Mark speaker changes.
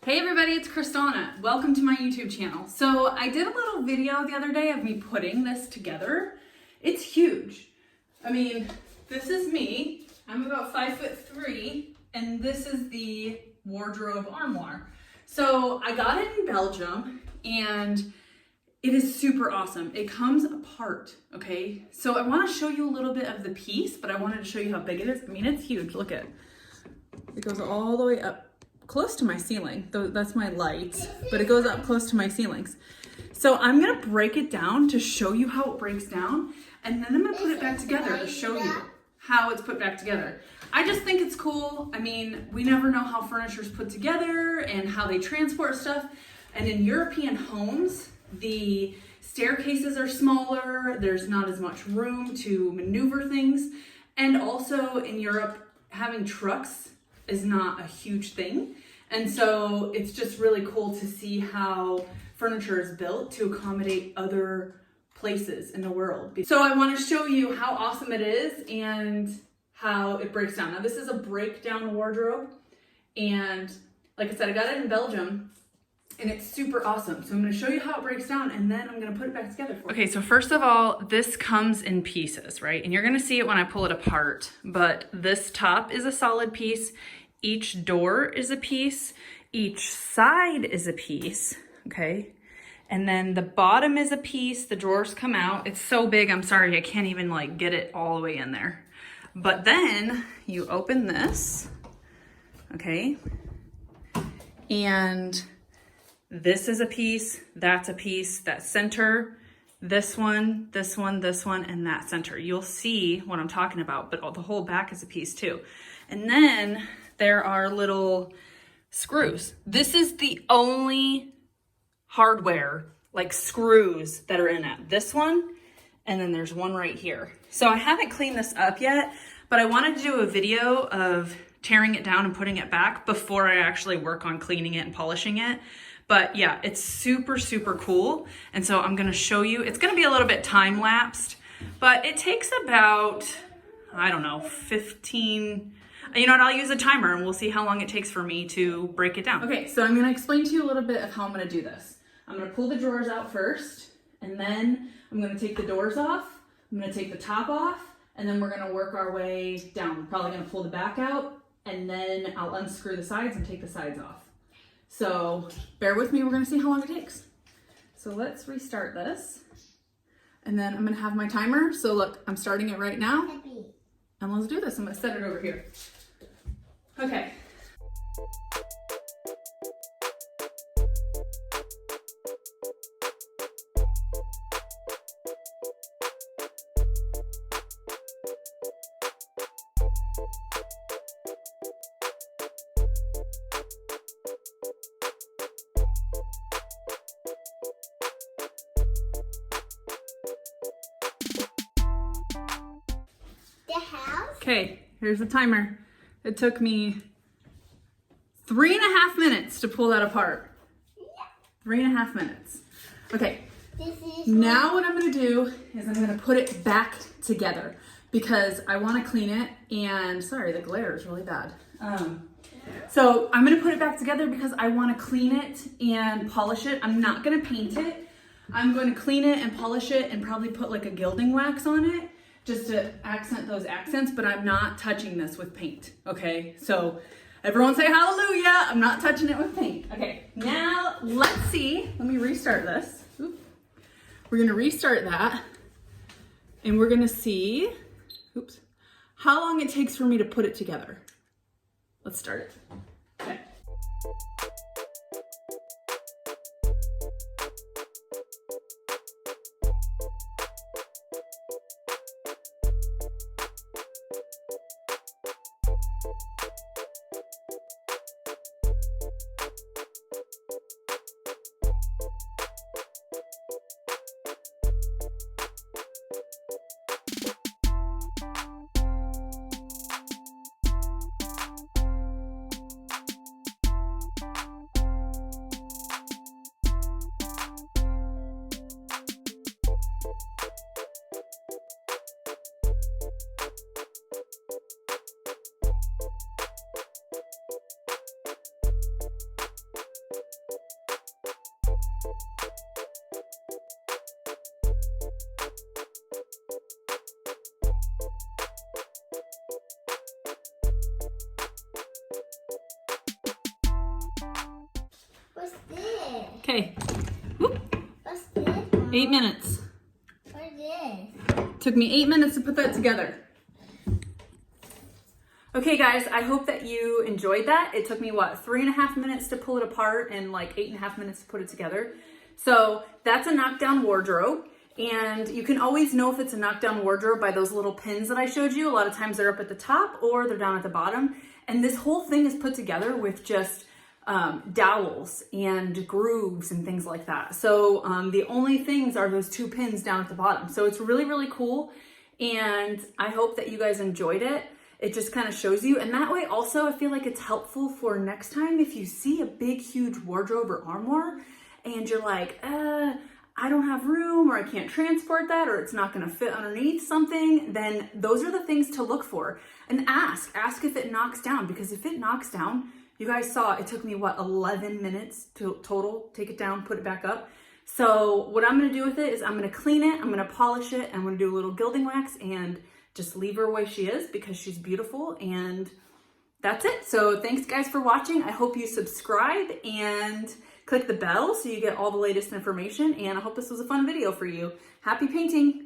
Speaker 1: Hey everybody, it's Crys'Dawna. Welcome to my YouTube channel. So I did a little video the other day of me putting this together. It's huge. I mean, this is me. I'm about 5'3", and this is the wardrobe armoire. So I got it in Belgium, and it is super awesome. It comes apart, okay? So I want to show you a little bit of the piece, but I wanted to show you how big it is. I mean, it's huge. Look at it. It goes all the way up close to my ceiling. That's my lights, but it goes up close to my ceilings. So I'm gonna break it down to show you how it breaks down, and then I'm gonna put it back together to show you how it's put back together. I just think it's cool. I mean, we never know how furniture's put together and how they transport stuff. And in European homes, the staircases are smaller. There's not as much room to maneuver things. And also in Europe, having trucks is not a huge thing. And so it's just really cool to see how furniture is built to accommodate other places in the world. So I want to show you how awesome it is and how it breaks down. Now this is a breakdown wardrobe, and like I said, I got it in Belgium and it's super awesome. So I'm going to show you how it breaks down, and then I'm going to put it back together for you. Okay, so first of all, this comes in pieces, right? And you're going to see it when I pull it apart, but this top is a solid piece. Each door is a piece. Each side is a piece, okay? And then the bottom is a piece. The drawers come out. It's so big, I'm sorry, I can't even like get it all the way in there. But then you open this, okay? And this is a piece, that's a piece, that center, this one, this one, this one, and that center. You'll see what I'm talking about, but the whole back is a piece too. And then there are little screws. This is the only hardware, like screws, that are in it. This one, and then there's one right here. So I haven't cleaned this up yet, but I wanted to do a video of tearing it down and putting it back before I actually work on cleaning it and polishing it. But yeah, it's super, super cool. And so I'm gonna show you, it's gonna be a little bit time lapsed, but it takes about, I don't know, 15, you know what, I'll use a timer and we'll see how long it takes for me to break it down. Okay, so I'm gonna explain to you a little bit of how I'm gonna do this. I'm gonna pull the drawers out first, and then I'm gonna take the doors off, I'm gonna take the top off, and then we're gonna work our way down. We're probably gonna pull the back out, and then I'll unscrew the sides and take the sides off. So bear with me, we're gonna see how long it takes. So let's restart this. And then I'm gonna have my timer. So look, I'm starting it right now. And let's do this. I'm gonna set it over here. Okay. Okay, here's the timer. It took me 3.5 minutes to pull that apart. 3.5 minutes. Okay, now what I'm gonna do is I'm gonna put it back together because I wanna clean it, and sorry, the glare is really bad. So I'm gonna put it back together because I wanna clean it and polish it. I'm not gonna paint it. I'm going to clean it and polish it and probably put like a gilding wax on it, just to accent those accents, but I'm not touching this with paint, okay? So everyone say hallelujah, I'm not touching it with paint. Okay, now let's see, let me restart this. Oop. We're gonna restart that, and we're gonna see, oops, how long it takes for me to put it together. Let's start it. Okay. Okay. Whoop.
Speaker 2: What's this?
Speaker 1: 8 minutes.
Speaker 2: What is this?
Speaker 1: Took me 8 minutes to put that together. Okay guys, I hope that you enjoyed that. It took me, what, 3.5 minutes to pull it apart and like 8.5 minutes to put it together. So that's a knockdown wardrobe. And you can always know if it's a knockdown wardrobe by those little pins that I showed you. A lot of times they're up at the top or they're down at the bottom. And this whole thing is put together with just dowels and grooves and things like that. So the only things are those 2 pins down at the bottom. So it's really, really cool. And I hope that you guys enjoyed it. It just kind of shows you. And that way also, I feel like it's helpful for next time if you see a big, huge wardrobe or armoire and you're like, I don't have room, or I can't transport that, or it's not going to fit underneath something, then those are the things to look for. And ask if it knocks down, because if it knocks down, you guys saw it took me, what, 11 minutes to total, take it down, put it back up. So what I'm going to do with it is I'm going to clean it, I'm going to polish it, I'm going to do a little gilding wax and just leave her the way she is because she's beautiful. And that's it. So thanks guys for watching. I hope you subscribe and click the bell so you get all the latest information. And I hope this was a fun video for you. Happy painting.